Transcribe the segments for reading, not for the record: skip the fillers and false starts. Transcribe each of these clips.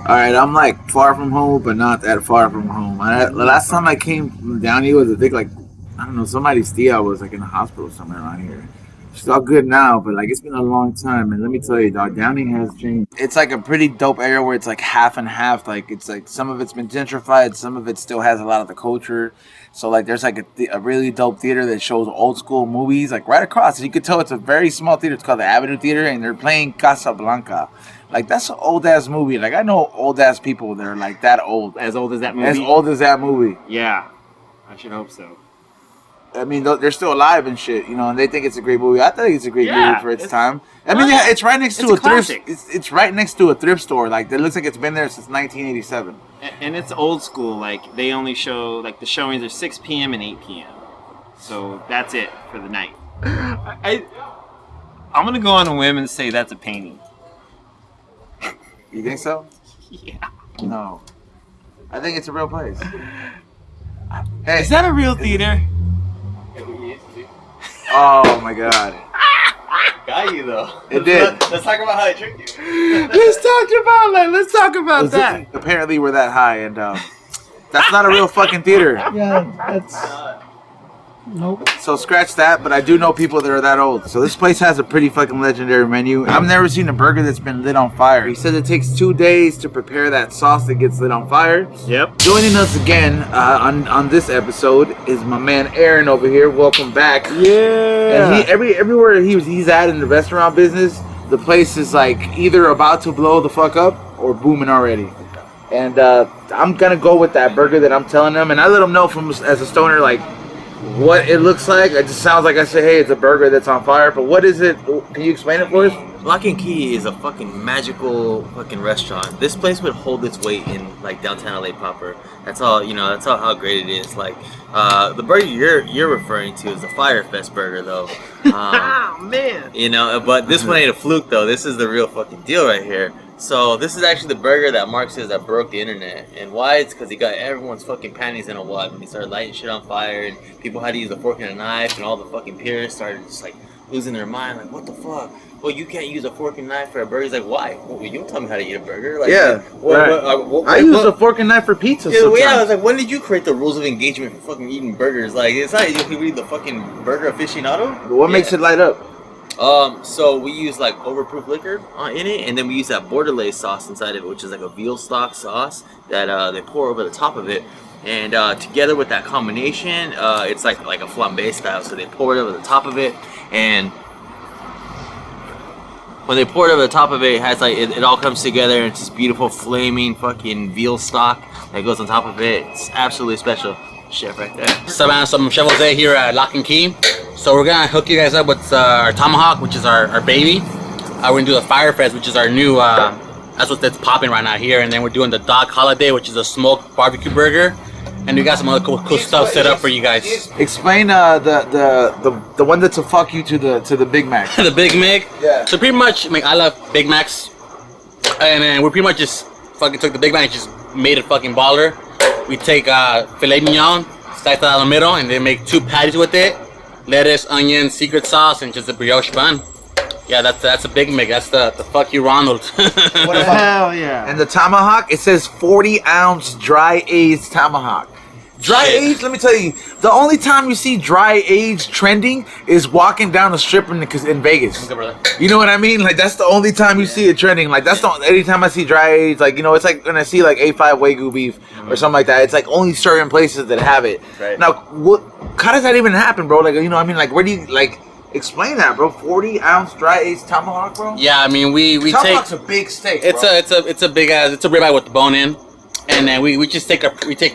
All right, I'm like far from home, but not that far from home. The last time I came down here was I think like I don't know somebody's tia was like in the hospital somewhere around here. She's all good now, but like it's been a long time. And let me tell you, dog, Downey has changed. It's like a pretty dope area where it's like half and half. Like it's like some of it's been gentrified, some of it still has a lot of the culture. So like there's like a really dope theater that shows old school movies like right across. You could tell it's a very small theater. It's called the Avenue Theater, and they're playing Casablanca. Like that's an old ass movie. Like I know old ass people that are like that old. As old as that movie. As old as that movie. Yeah, I should hope so. I mean, they're still alive and shit, you know, and they think it's a great movie. I think it's a great movie for its time. I mean, yeah, it's right next to a thrift. It's right next to a thrift store. Like it looks like it's been there since 1987. And it's old school. Like they only show like the showings are 6 p.m. and 8 p.m. So that's it for the night. I'm gonna go on a whim and say that's a painting. You think so? Yeah. No. I think it's a real place. Hey, is that a real theater? Oh my god. Got you though. It did. Let's talk about how I tricked you. Let's talk about that. Apparently we're that high, and that's not a real fucking theater. Yeah, that's... Nope. So scratch that, but I do know people that are that old. So this place has a pretty fucking legendary menu. I've never seen a burger that's been lit on fire. He said it takes 2 days to prepare that sauce that gets lit on fire. Yep. Joining us again on this episode is my man Aaron over here. Welcome back. Yeah. And everywhere he's at in the restaurant business, the place is like either about to blow the fuck up or booming already. And I'm gonna go with that burger that I'm telling them, and I let them know from as a stoner like what it looks like. It just sounds like I say, hey, it's a burger that's on fire, but what is it? Can you explain it for us? Lock and Key is a fucking magical fucking restaurant. This place would hold its weight in like downtown LA proper. That's all, you know, that's all how great it is. Like the burger you're referring to is the Fire Fest burger though. Oh man. You know, but this one ain't a fluke though. This is the real fucking deal right here. So this is actually the burger that Mark says that broke the internet. And why? It's because he got everyone's fucking panties in a wad when he started lighting shit on fire, and people had to use a fork and a knife, and all the fucking peers started just like losing their mind, like, what the fuck? Well, you can't use a fork and knife for a burger. He's like, why? Well, you don't tell me how to eat a burger. Like, yeah, I use a fork and knife for pizza. Yeah, I was like, when did you create the rules of engagement for fucking eating burgers? Like, it's not you can read the fucking burger aficionado. What makes it light up? So we use like overproof liquor in it, and then we use that Bordelais sauce inside of it, which is like a veal stock sauce that they pour over the top of it. And together with that combination, it's like a flambe style. So they pour it over the top of it, and when they pour it over the top of it, it has like it all comes together, and it's this beautiful flaming fucking veal stock that goes on top of it. It's absolutely special shit right there. So man, so I'm Chef Jose here at Lock and Key. So we're gonna hook you guys up with our tomahawk, which is our baby. We're gonna do the Fire Fest, which is our new, that's what's popping right now here. And then we're doing the Dog Holiday, which is a smoked barbecue burger. And we got some other cool stuff set up for you guys. Explain the one that's a fuck you to the Big Mac. The Big Mac. Yeah. So pretty much, I mean, I love Big Macs, and then we pretty much just fucking took the Big Mac and just made it fucking baller. We take filet mignon, slice it down the middle, and then make 2 patties with it. Lettuce, onion, secret sauce, and just a brioche bun. Yeah, that's a Big Mac. That's the fuck you Ronald. Hell yeah. And the tomahawk, it says 40-ounce dry aged tomahawk. Dry aged, let me tell you, the only time you see dry aged trending is walking down the strip in Vegas. You know what I mean? Like that's the only time you see it trending. Like that's the anytime I see dry aged, like, you know, it's like when I see like A5 Wagyu beef or something like that. It's like only certain places that have it. Right. Now, how does that even happen, bro? Like, you know, I mean, like, where do you like? Explain that, bro. 40-ounce dry aged tomahawk, bro. Yeah, I mean we Tomahawk's take a big steak. it's bro. a big ass, it's a ribeye with the bone in, and then we just take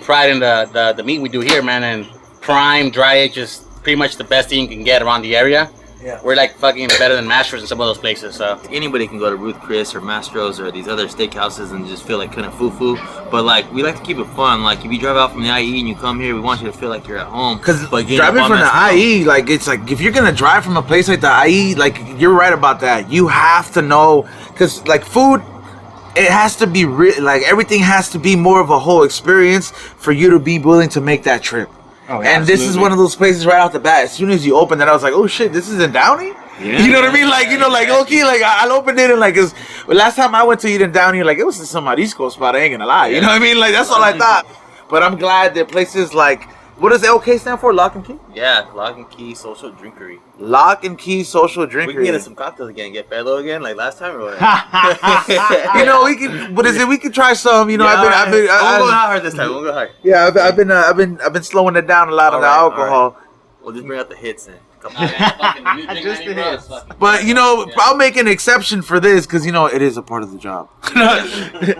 pride in the meat we do here, man. And prime dry aged is pretty much the best thing you can get around the area. Yeah. We're like fucking better than Masters in some of those places. So anybody can go to Ruth Chris or Mastro's or these other steakhouses and just feel like kind of foo-foo. But like we like to keep it fun. Like if you drive out from the IE and you come here, we want you to feel like you're at home. Because driving from the IE, like it's like if you're gonna drive from a place like the IE, like you're right about that. You have to know, because like food, it has to be like everything has to be more of a whole experience for you to be willing to make that trip. Oh, and this is one of those places right off the bat. As soon as you open that, I was like, oh shit, this is in Downey? Yeah. You know what I mean? Like, you know, like, okay, like, I opened it and, like, cause last time I went to eating down here, like, it was in some Marisco spot, I ain't gonna lie. You know what I mean? Like, that's all I thought. But I'm glad that places like, what does LK stand for? Lock and Key? Yeah, Lock and Key Social Drinkery. Lock and Key Social Drinkery. We can get us some cocktails again, get Pedro again, like last time or what? You know, we can. What is it? We can try some. You know, We'll go hard this time. We'll go hard. Yeah, I've been slowing it down a lot on the alcohol. We'll just bring out the hits then. Just the hits. But you know, I'll make an exception for this because you know it is a part of the job.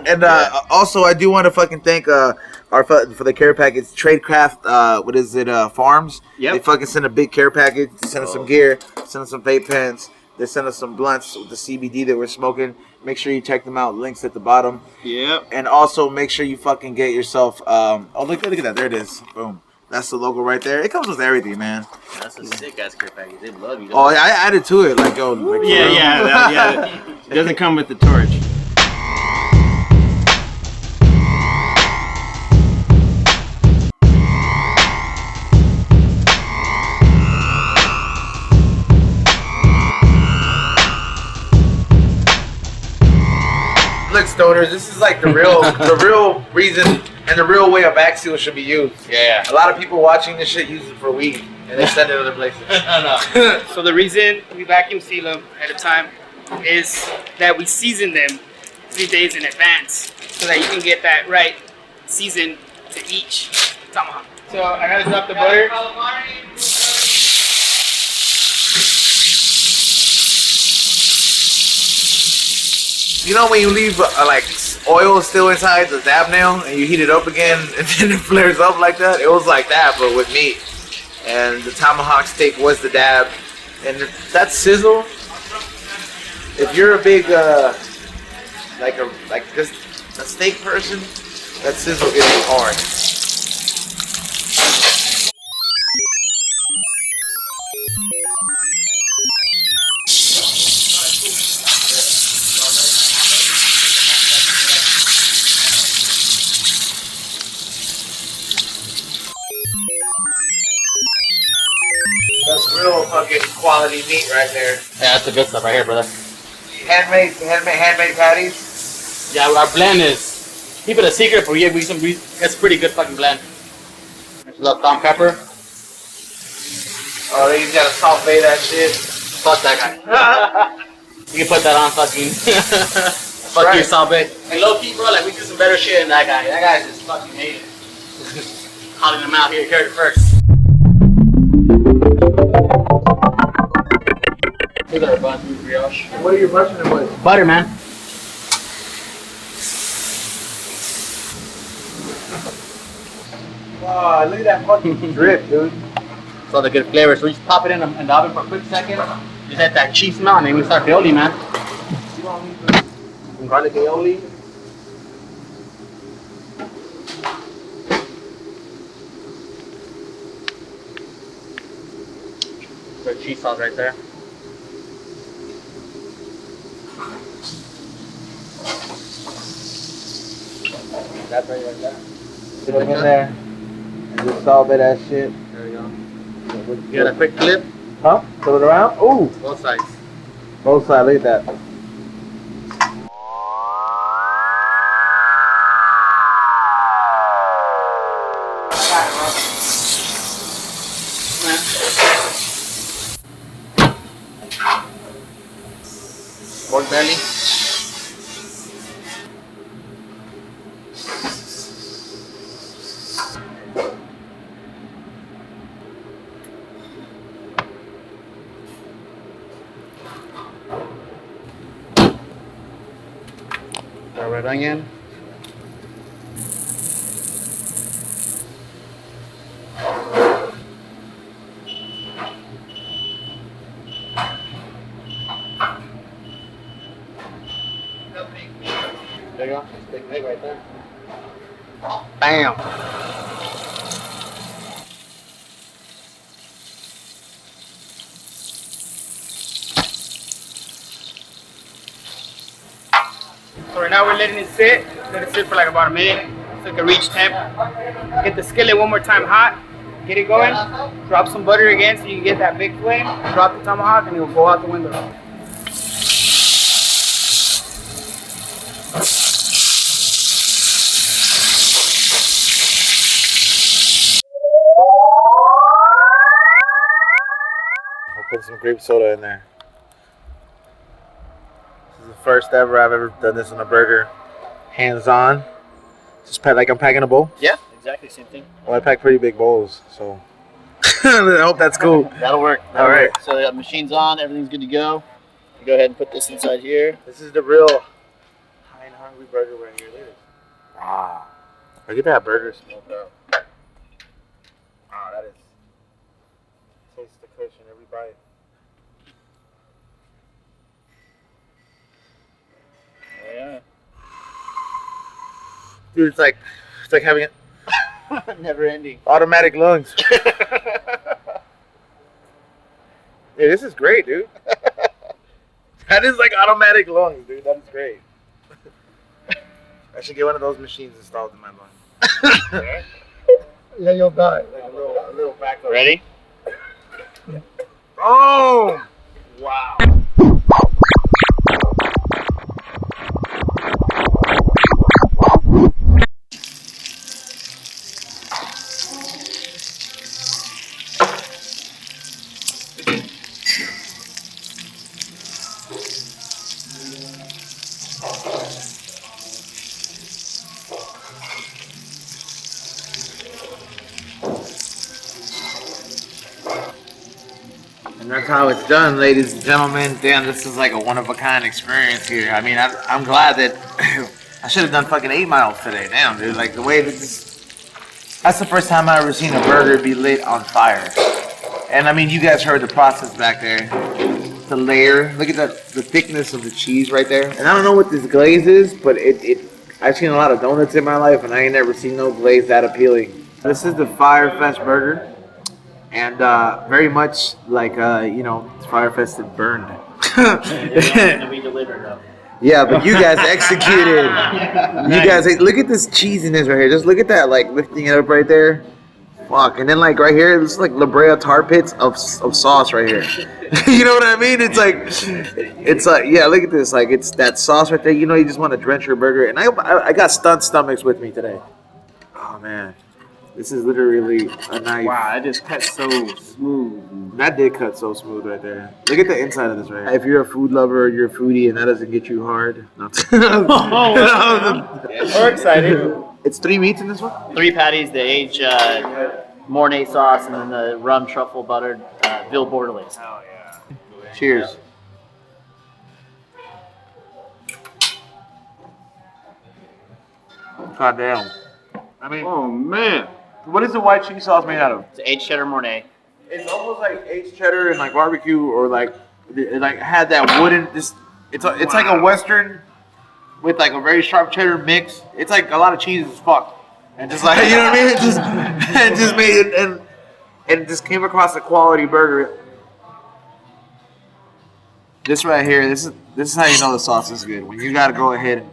And also, I do want to fucking thank our for the care package Tradecraft. What is it? Farms. Yep. They fucking sent a big care package. They sent us some gear. Sent us some vape pens. They sent us some blunts with the CBD that we're smoking. Make sure you check them out. Links at the bottom. Yep. And also make sure you fucking get yourself. Oh look at that! There it is. Boom. That's the logo right there. It comes with everything, man. That's a sick ass care package. They love you. Oh, I added to it. Like, yo. Like, Yeah. It doesn't come with the torch. Look, stoners, this is like the real reason and the real way a vac seal should be used. Yeah. A lot of people watching this shit use it for weed, and they send it other places. So the reason we vacuum seal them ahead of time is that we season them 3 days in advance so that you can get that right season to each tomahawk. So I gotta drop the butter. You know when you leave like oil still inside the dab nail and you heat it up again and then it flares up like that? It was like that, but with meat. And the tomahawk steak was the dab. And that sizzle, if you're a big like this a steak person, that sizzle is hard. That's real fucking quality meat right there. Yeah, that's the good stuff right here, brother. Handmade patties. Yeah, our blend is, keep it a secret, but it's pretty good fucking blend. There's a little Tom Pepper. Oh, they just gotta saute that shit. Fuck that guy. You can put that on fucking. Fuck right. you, Salve. And low key, bro, like we do some better shit than that guy. That guy's just fucking hating. Calling him out here, you heard it first. Look at our bun, brioche. What are you brushing it with? Butter, man. Wow, look at that fucking drip, dude. It's all the good flavors. So we just pop it in the oven for a quick second. Just let that cheese smell, and then we start aioli, man. Some garlic aioli. The cheese sauce right there. That's right there. Put it in there. And just saute that shit. There we go. You got a quick clip? Huh? Throw it around? Ooh! Both sides. Both sides, look at that. Pork belly. Red onion. There you go. Big egg right there. Bam. So right now we're letting it sit. Let it sit for like about a minute so it can reach temp. Get the skillet one more time hot. Get it going. Drop some butter again so you get that big flame. Drop the tomahawk and it'll go out the window. I'll put some grape soda in there. This is the first ever I've ever done this on a burger. Hands on. Just like I'm packing a bowl. Yeah, exactly same thing. Well, I pack pretty big bowls, so I hope that's cool. That'll work. All right. So the machine's on, everything's good to go. Go ahead and put this inside here. This is the real high and hungry burger right here. Look at this. Ah, look at that burger smoked out. Ah, that is. Taste the cushion every bite. Yeah. Dude, it's like having it Never ending. automatic lungs. Yeah, this is great, dude. That is like automatic lungs, dude. That is great. I should get one of those machines installed in my lung. Yeah, you'll die. Like a little backup. Ready? Oh! Wow. And that's how it's done, ladies and gentlemen. Damn, this is like a one-of-a-kind experience here. I mean, I'm glad that I should have done fucking 8 miles today. Damn, dude. Like, the way that this... That's the first time I've ever seen a burger be lit on fire. And, I mean, you guys heard the process back there. The layer. Look at the thickness of the cheese right there. And I don't know what this glaze is, but I've seen a lot of donuts in my life, and I ain't never seen no glaze that appealing. This is the Firefest burger. And very much like, Firefest had burned. We delivered though. Yeah, but you guys executed. You guys, look at this cheesiness right here. Just look at that, like, lifting it up right there. Fuck. And then, like, right here, this is like La Brea tar pits of sauce right here. You know what I mean? It's like, yeah, look at this. Like, it's that sauce right there. You know, you just want to drench your burger. And I got stunt stomachs with me today. Oh, man. This is literally a knife. Wow, that just cut so smooth. That did cut so smooth right there. Look at the inside of this right here. If you're a food lover, you're a foodie, and that doesn't get you hard. No. We're excited. It's 3 meats in this one? 3 patties, the aged Mornay sauce, and then the rum truffle buttered Ville Bordelaise. Oh yeah. Cheers. God damn. I mean, Oh man. what is the white cheese sauce made out of? It's aged cheddar Mornay. It's almost like aged cheddar and like barbecue, or like it like had that wooden. It's like a western with like a very sharp cheddar mix. It's like a lot of cheese as fuck, and just like, you know what I mean. It just made it, and it just came across a quality burger. This right here, this is how you know the sauce is good. When you gotta go ahead and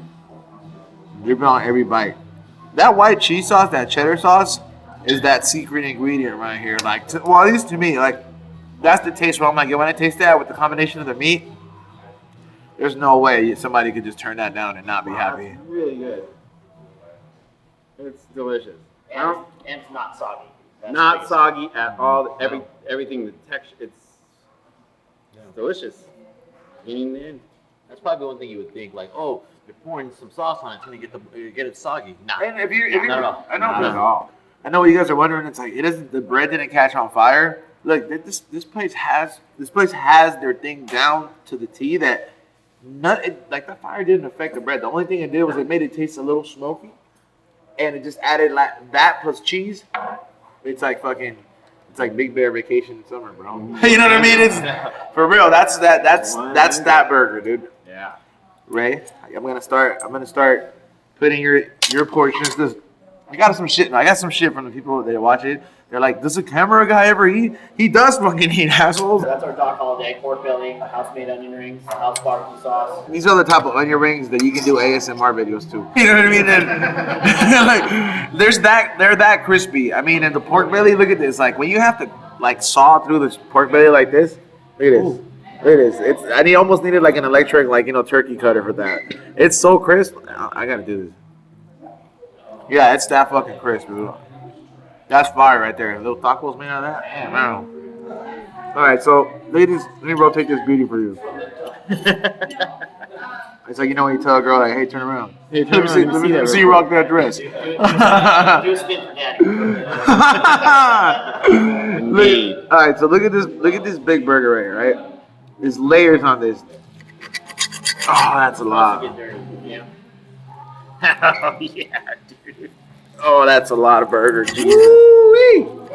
rip it on every bite. That white cheese sauce, that cheddar sauce, is that secret ingredient right here. Like, well, at least to me, like, that's the taste where I'm like, when I taste that with the combination of the meat, there's no way somebody could just turn that down and not be happy. It's really good. It's delicious. And it's not soggy. That's Not the biggest soggy at all. Everything, the texture, it's delicious. Beginning to end. That's probably one thing you would think, like, oh, you're pouring some sauce on it, it's gonna get it soggy. Nah. And if you Not at all. I know, Not at all. I know what you guys are wondering. It's like the bread didn't catch on fire. Look, this place has their thing down to the T. That like the fire didn't affect the bread. The only thing it did was it made it taste a little smoky, and it just added like that plus cheese. It's like Big Bear Vacation in summer, bro. You know what I mean? It's for real. That's that burger, dude. Yeah. Ray, I'm gonna start putting your portions. I got some shit from the people that watch it. They're like, does a camera guy ever eat? He does fucking eat, assholes. So that's our Doc Holiday pork belly, house-made onion rings, house barbecue sauce. These are the type of onion rings that you can do ASMR videos to. You know what I mean? Like, they're that crispy. I mean, and the pork belly, look at this. Like, when you have to, like, saw through this pork belly like this, look at this. Ooh. Look at this. I almost needed, like, an electric, like, turkey cutter for that. It's so crisp. I gotta do this. Yeah, it's that fucking crisp, dude. That's fire right there. Little tacos made out of that. Yeah, wow. All right, so ladies, let me rotate this beauty for you. It's like, when you tell a girl, like, hey, turn around. Hey, let me see you rock that dress. Do a spin for daddy. All right, so look at this big burger right here, right? There's layers on this. Oh, that's a lot. Yeah. Oh, yeah, dude. Oh, that's a lot of burger. Jesus.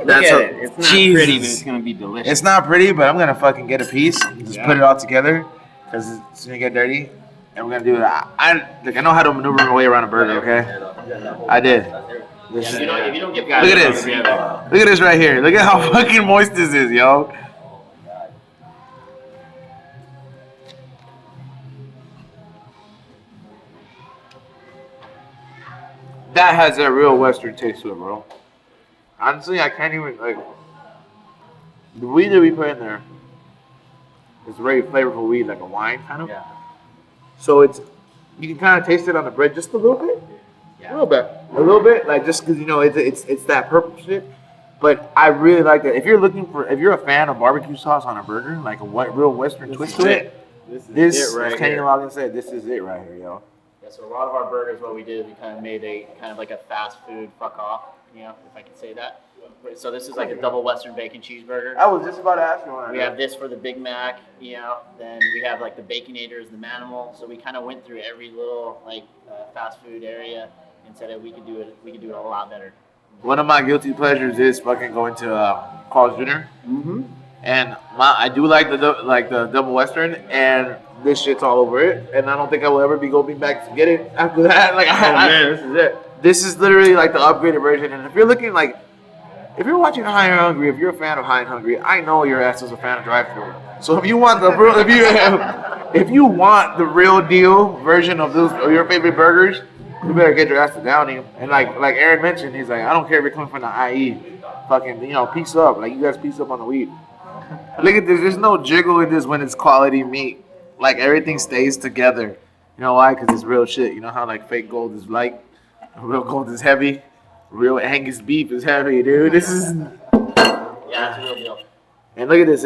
That's it's not pretty, but it's gonna be delicious. It's not pretty, but I'm gonna fucking get a piece and just put it all together because it's gonna get dirty, and we're gonna do it. I know how to maneuver my way around a burger. Okay, I did. If you don't get Look at this. Look at this right here. Look at how fucking moist this is, yo. That has that real Western taste to it, bro. Honestly, I can't even, like, the weed that we put in there is very flavorful weed, like a wine, kind of. Yeah. So you can kind of taste it on the bread just a little bit. Yeah. A little bit, like, just because, it's that purple shit. But I really like that. If you're a fan of barbecue sauce on a burger, like a real Western twist to it, this is it right here. Kenny Logan said, this is it right here, yo. Yeah, so a lot of our burgers, what we did, we kind of made a kind of like a fast food fuck off, if I can say that. So this is like a double Western bacon cheeseburger. I was just about to ask you one. We have this for the Big Mac, then we have like the Baconators, the Manimal. So we kind of went through every little like fast food area and said that we could do it a lot better. One of my guilty pleasures is fucking going to Carl's Jr. Mm-hmm. And I do like the double Western, and this shit's all over it. And I don't think I will ever going back to get it after that. Like, man, this is it. This is literally like the upgraded version. And if you're looking like, if you're watching High and Hungry, if you're a fan of High and Hungry, I know your ass is a fan of drive-thru. So if you want the real deal version of your favorite burgers, you better get your ass to Downey. And like Aaron mentioned, he's like, I don't care if you're coming from the IE, fucking piece up. Like, you guys piece up on the weed. Look at this. There's no jiggle in this when it's quality meat. Like, everything stays together. You know why? Because it's real shit. You know how like fake gold is light, real gold is heavy. Real Angus beef is heavy, dude. This is it's a real deal. And look at this.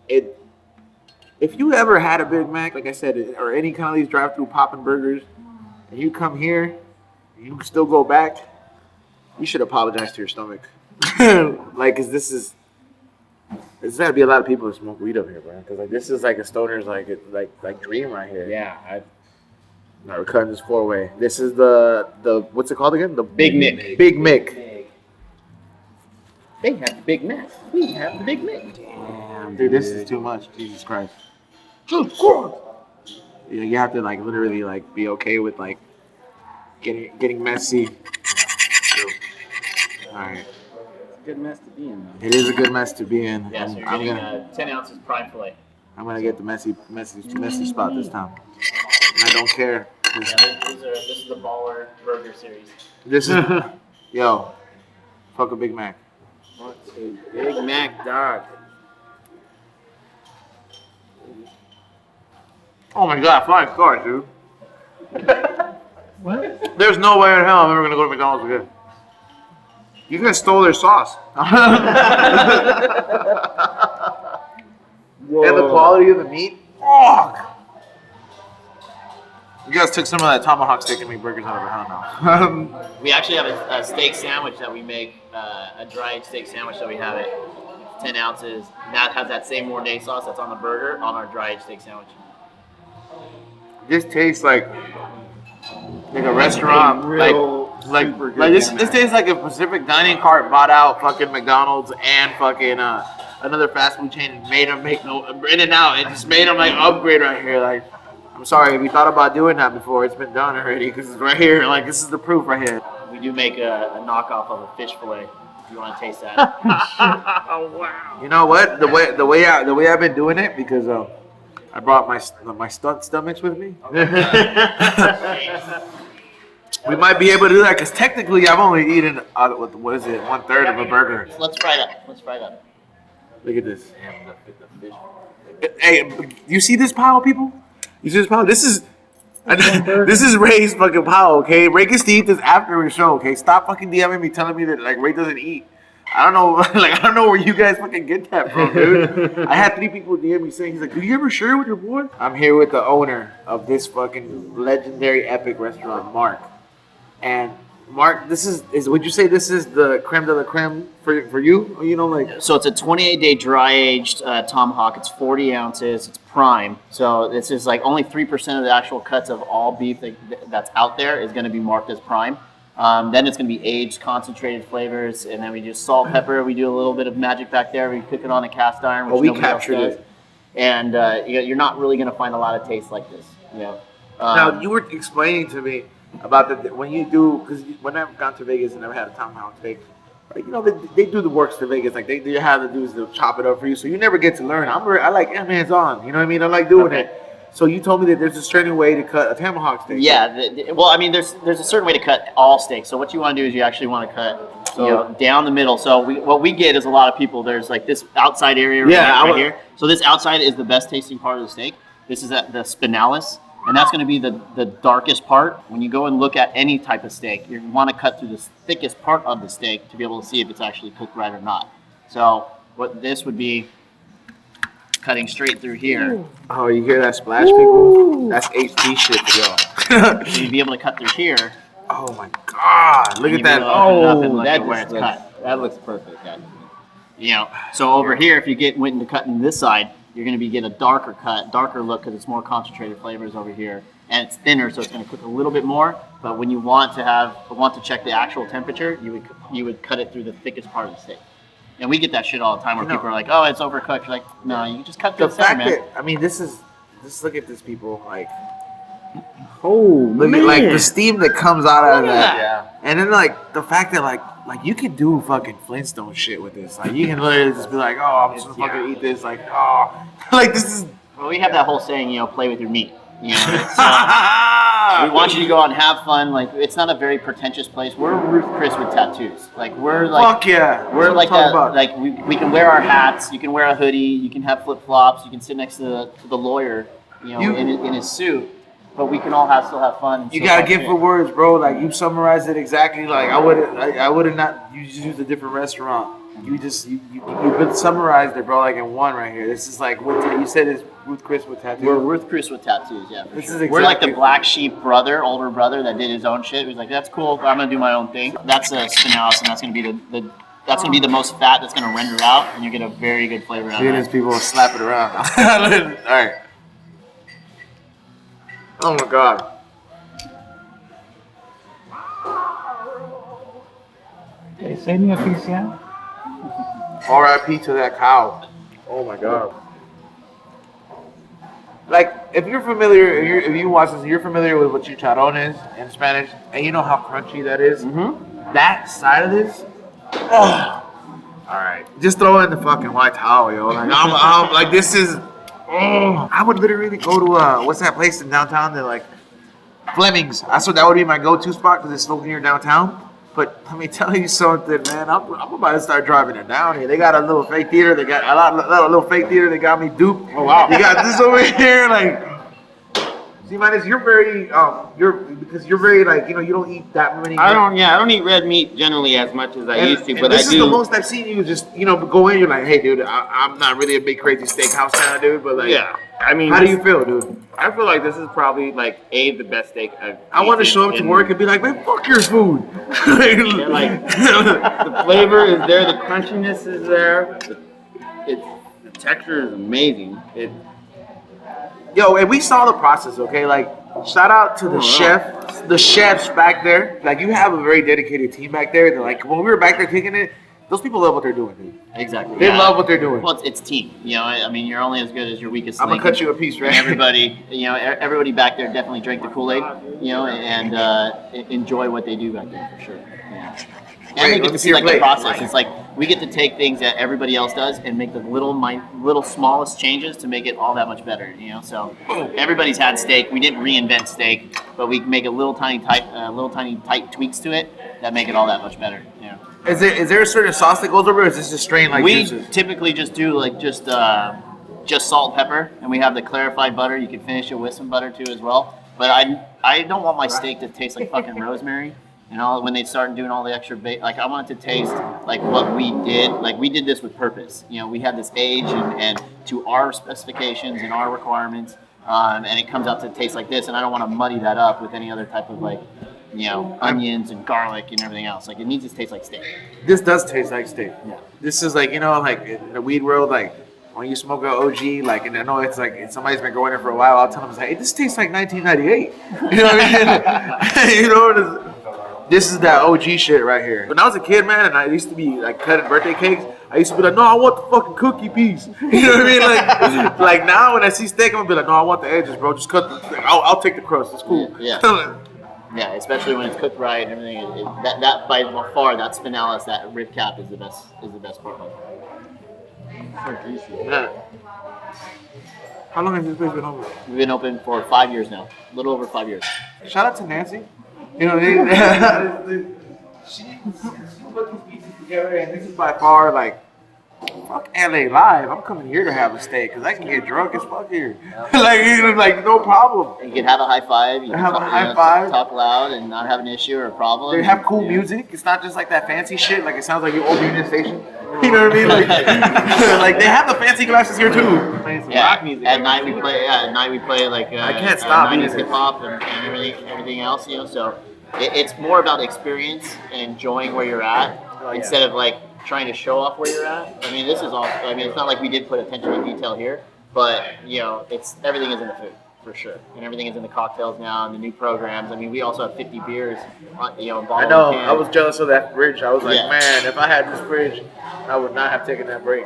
If you ever had a Big Mac, like I said, or any kind of these drive-through popping burgers, and you come here, and you still go back, you should apologize to your stomach. Like, cause there's gotta be a lot of people that smoke weed up here, bro. Cause like this is like a stoner's like dream right here. Yeah. We're cutting this 4-way. This is the what's it called again? The Big Mick. Big Mick. They have the Big Mac. We have the Big Mick. Damn, dude, this is too much. Jesus Christ. You have to like literally like be okay with like getting messy. All right. It's a good mess to be in, though. It is a good mess to be in. Yeah, so you're getting 10 ounces prime filet. I'm gonna get the messy spot this time. I don't care. This is the Baller Burger Series. This is yo, fuck a Big Mac. What's a Big Mac, dog? Oh my god, 5 stars, dude. What? There's no way in hell I'm ever gonna go to McDonald's again. You guys stole their sauce. And the quality of the meat. Fuck. You guys took some of that tomahawk steak and meat burgers out of our house now. We actually have a steak sandwich that we make, a dried steak sandwich that we have it 10 ounces. And that has that same Mornay sauce that's on the burger on our dried steak sandwich. This tastes like a restaurant, this tastes like a Pacific Dining cart bought out fucking McDonald's and fucking another fast food chain and made them make In-N-Out. It just made them like upgrade right here. Like, I'm sorry if you thought about doing that before. It's been done already because it's right here. Like, this is the proof right here. We do make a knockoff of a fish fillet. If you want to taste that. Oh wow. You know what? The way I've been doing it because I brought my stunt stomachs with me. We might be able to do that because technically I've only eaten what is it 1/3 of a burger. Let's fry it up. Let's fry it up. Look at this. Hey, you see this pile, people? You see this pile? This is Ray's fucking pile. Okay, Ray gets to eat this after the show. Okay, stop fucking DMing me telling me that like Ray doesn't eat. I don't know, like I don't know where you guys fucking get that from, dude. I had 3 people DM me saying, he's like, "Do you ever share with your boy?" I'm here with the owner of this fucking legendary epic restaurant, Mark. And Mark, would you say this is the creme de la creme for you? You know, like So it's a 28-day dry-aged tomahawk. It's 40 ounces. It's prime. So this is like only 3% of the actual cuts of all beef that's out there is going to be marked as prime. Then it's going to be aged, concentrated flavors, and then we do salt, pepper. We do a little bit of magic back there. We cook it on a cast iron, which we nobody else captured does. it. And you're not really going to find a lot of taste like this. You know. Now you were explaining to me about when you do, because when I've gone to Vegas and I've had a tomahawk steak, like, you know, they do the works to Vegas, like they have the dudes to chop it up for you, so you never get to learn. I like hands on, you know what I mean? I like doing it. So you told me that there's a certain way to cut a tomahawk steak. Yeah, well, I mean, there's a certain way to cut all steaks. So what you want to do is you actually want to cut down the middle. So what we get is a lot of people. There's like this outside area right here. So this outside is the best tasting part of the steak. This is the spinalis. And that's going to be the darkest part. When you go and look at any type of steak, you want to cut through the thickest part of the steak to be able to see if it's actually cooked right or not. So what this would be cutting straight through here. Oh, you hear that splash, people? That's HD shit for y'all. So you'd be able to cut through here. Oh my God! Look at that! That looks perfect. Guys. You know, so over here, if you went into cutting this side, you're going to get a darker look because it's more concentrated flavors over here, and it's thinner, so it's going to cook a little bit more. But when you want to check the actual temperature, you would cut it through the thickest part of the steak. And we get that shit all the time where people are like, "Oh, it's overcooked." You're like, "No, you just cut through the center, man." I mean, look at this, people. Like, look at like the steam that comes out of that. Yeah. And then like the fact that like you can do fucking Flintstone shit with this. Like you can literally just be like, "Oh, I'm just gonna fucking eat this." Like, oh, like this is. Well, we have that whole saying, you know, play with your meat. You know, we want you to go out and have fun. Like, it's not a very pretentious place. We're Ruth Chris with tattoos. Like, we're like, fuck yeah, we're like that. Like, we can wear our hats. You can wear a hoodie. You can have flip flops. You can sit next to the lawyer, you know, in his suit. But we can all still have fun. You gotta give for words, bro. Like you summarized it exactly. Like I would have not. You just used a different restaurant. You summarized it, bro. Like in one right here. This is like what you said is Ruth Chris with tattoos. We're Ruth Chris with tattoos. Yeah. This is exactly. We're like the black sheep older brother that did his own shit. He was like, "That's cool, but I'm gonna do my own thing." That's a spinalis, and that's gonna be the most fat that's gonna render out, and you get a very good flavor out of it. These people will slap it around. All right. Oh my God. Okay, save me a piece, yeah? R.I.P. to that cow. Oh my God. Like, if you're familiar, if you watch this, you're familiar with what chicharrón is in Spanish, and you know how crunchy that is. Mm-hmm. That side of this, oh. All right. Just throw in the fucking white towel, yo. Like, I'm like, this is. Oh, I would literally go to what's that place in downtown? They're like Fleming's. That would be my go-to spot because it's so near downtown. But let me tell you something, man. I'm about to start driving it down here. They got a little fake theater. They got a little fake theater. They got me duped. Oh wow! You got this over here, like. See, man, you're very because you're very like you don't eat that many. I don't eat red meat generally as much as I used to, but this I do. Is the most I've seen you just go in. You're like, hey, dude, I'm not really a big crazy steakhouse kind of dude, but like, yeah. I mean, how do you feel, dude? I feel like this is probably like the best steak I've. I want to show up to work and be like, man, fuck your food. Like the flavor is there, the crunchiness is there. The texture is amazing. Yo, and we saw the process, okay? Like, shout out to the chefs back there. Like, you have a very dedicated team back there. They're like, when we were back there kicking it, those people love what they're doing, dude. Exactly. They love what they're doing. Well, it's team. You know, I mean, you're only as good as your weakest link. I'm gonna cut you a piece, right? Everybody back there definitely drank the Kool-Aid, and enjoy what they do back there for sure. Yeah. And they let get me to see see your like the plate. process. It's like we get to take things that everybody else does and make the little smallest changes to make it all that much better. You know, so everybody's had steak. We didn't reinvent steak, but we make a little tiny tight tweaks to it that make it all that much better. You know. Is there a certain sauce that goes over, or is this just strain like we juices? typically just do like just salt and pepper, and we have the clarified butter. You can finish it with some butter too as well. But I don't want my steak to taste like fucking rosemary. You know, when they start doing all the extra like I want it to taste like what we did. Like we did this with purpose. You know, we had this age and to our specifications and our requirements, and it comes out to taste like this. And I don't want to muddy that up with any other type of like, you know, onions and garlic and everything else. Like it needs to taste like steak. This does taste like steak. Yeah. This is like, you know, like in the weed world, like when you smoke an OG, like, and I know it's like somebody's been going there for a while. I'll tell them, hey, this tastes like 1998. You know what I mean? You know, this is that OG shit right here. When I was a kid, man, and I used to be like cutting birthday cakes, I used to be like, no, I want the fucking cookie piece. You know what I mean? Like now when I see steak, I'm gonna be like, no, I want the edges, bro. Just cut the. I'll take the crust. It's cool. Yeah. Yeah, especially when it's cooked right and everything. That by far, that spinalis, that rib cap is the best part of it. So juicy. Yeah. How long has this place been open? We've been open for 5 years now, a little over 5 years. Shout out to Nancy. You know, she put these pieces together, and this is by far like, fuck LA Live. I'm coming here to have a steak because I can get drunk as fuck here. like no problem. You can have a high five. You can Have a talk, high five. Talk loud and not have an issue or a problem. They have cool music. It's not just like that fancy shit. Like it sounds like your old Union Station. You know what I mean? Like, like they have the fancy glasses here too. Yeah. At night we play. Yeah, at night we play like I can't stop 90s either. hip hop and everything else. You know, so it's more about experience and enjoying where you're at instead of like trying to show off where you're at. I mean, this is all. I mean, it's not like we did put attention to detail here, but you know, it's everything is in the food for sure, and everything is in the cocktails now and the new programs. I mean, we also have 50 beers, you know, I know. I was jealous of that fridge. I was like, Yeah. man, if I had this fridge, I would not have taken that break.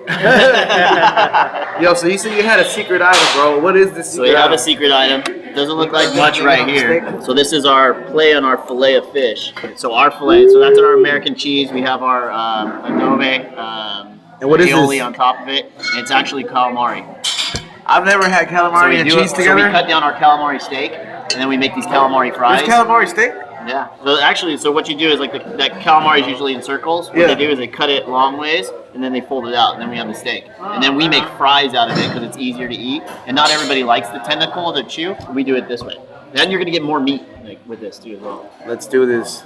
Yo, so you said you had a secret item, bro. What is this So secret we have item? a secret item. Doesn't look like much right here. So this is our play on our fillet of fish. So our fillet. So that's our American cheese. We have our adobe And what is aioli this? on top of it. And it's actually calamari. I've never had calamari and cheese So together. we cut down our calamari steak, and then we make these calamari fries. There's calamari steak? Yeah. So actually, what you do is like that calamari is usually in circles. What they do is they cut it long ways, and then they fold it out, and then we have the steak. And then we make fries out of it because it's easier to eat. And not everybody likes the tentacle to chew. We do it this way. Then you're gonna get more meat with this too as well. Let's do this.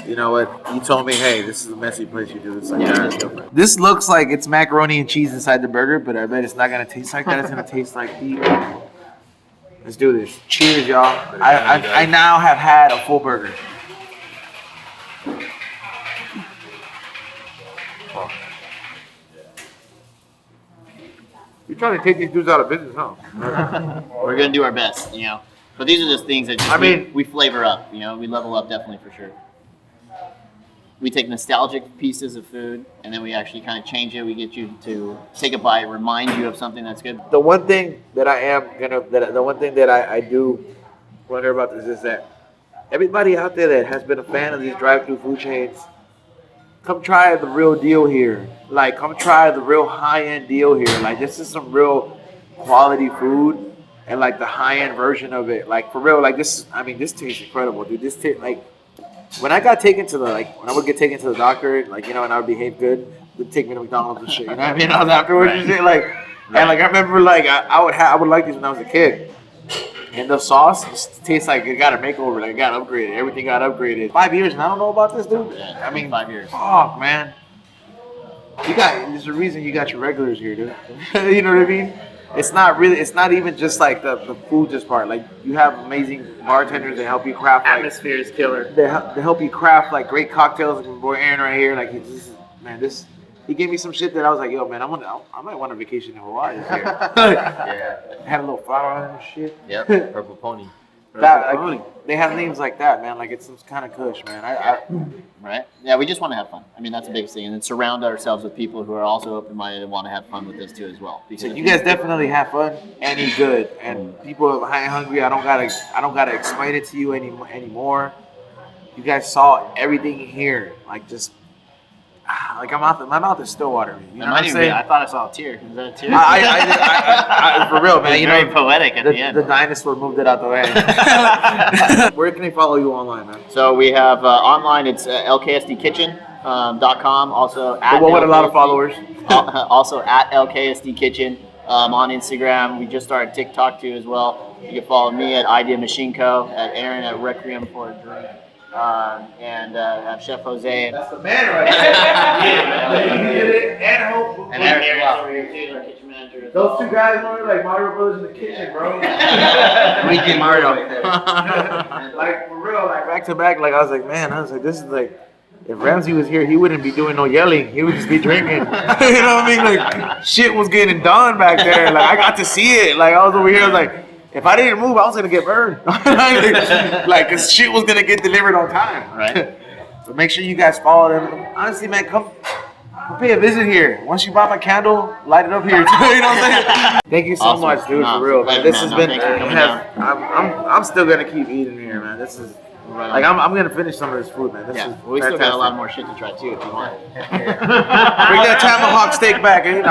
You know what? You told me, hey, this is a messy place. You do this like that. This looks like it's macaroni and cheese inside the burger, but I bet it's not gonna taste like that. It's gonna taste like beef. Let's do this. Cheers, y'all. I now have had a full burger. You're trying to take these dudes out of business, huh? We're gonna do our best, you know. But these are just things that we flavor up, you know. We level up definitely for sure. We take nostalgic pieces of food and then we actually kind of change it. We get you to take a bite, remind you of something that's good. The one thing that I do wonder about this is that everybody out there that has been a fan of these drive-through food chains, come try the real deal here. Like, come try the real high-end deal here. Like, this is some real quality food and like the high-end version of it. Like, for real, like this tastes incredible, dude. This tastes like, when I got taken to when I would get taken to the doctor, like, you know, and I would behave good, they'd take me to McDonald's and shit. You know what I mean? I was afterwards and shit, like, and like I remember, like I would like these when I was a kid. And the sauce just tastes like it got a makeover, like it got upgraded. Everything got upgraded. 5 years and I don't know about this, dude. Yeah, I mean, 5 years. Fuck, man. There's a reason you got your regulars here, dude. You know what I mean? It's not even just like the food just part. Like, you have amazing bartenders that help you craft. Like, Atmosphere is killer. They help you craft like great cocktails. Like my boy Aaron right here, like he gave me some shit that I was like, yo, man, I might want a vacation in Hawaii this year. Yeah. Had a little flower on it and shit. Yep. Purple pony. They have names like that, man. Like, it's some kind of kush, man. Right? Yeah, we just want to have fun. I mean, that's the biggest thing. And then surround ourselves with people who are also open-minded and want to have fun with this too as well. So you guys definitely have fun and eat good. And people are high and hungry. I don't gotta explain it to you anymore. You guys saw everything here. Like, just like my mouth is still watery. You know what I'm I saying? thought I saw a tear. Is that a tear? I for real, man. You very know, poetic at the end. the dinosaur moved it out the way. Where can they follow you online, man? So we have online. It's lksdkitchen.com. Also at With a lot of followers. Also at LKSD Kitchen on Instagram. We just started TikTok too as well. You can follow me at Idea Machine Co. At Aaron at Requiem for a Drink. And have Chef Jose. That's the man right there. He did it, and Hope. And Aaron's over here too, our kitchen manager. Those two guys were like Mario Brothers in the kitchen, bro. Luigi and Mario. Like for real, like back to back. Like I was like, man, this is like, if Ramsey was here, he wouldn't be doing no yelling. He would just be drinking. You know what I mean? Like shit was getting done back there. Like I got to see it. Like I was over here, I was like, if I didn't move, I was gonna get burned. Like, cause shit was gonna get delivered on time. Right. So make sure you guys follow them. Honestly, man, come pay a visit here. Once you buy my candle, light it up here too. You know what I'm saying? Thank you so Awesome. much, dude. No, For real, pleasure, man. This man. has No, been. thanks for coming down. I'm still gonna keep eating here, man. This is. Right Like I'm gonna finish some of this food, man. This is we still got a lot fantastic. more shit to try too if you want. Bring that tomahawk steak back, eh?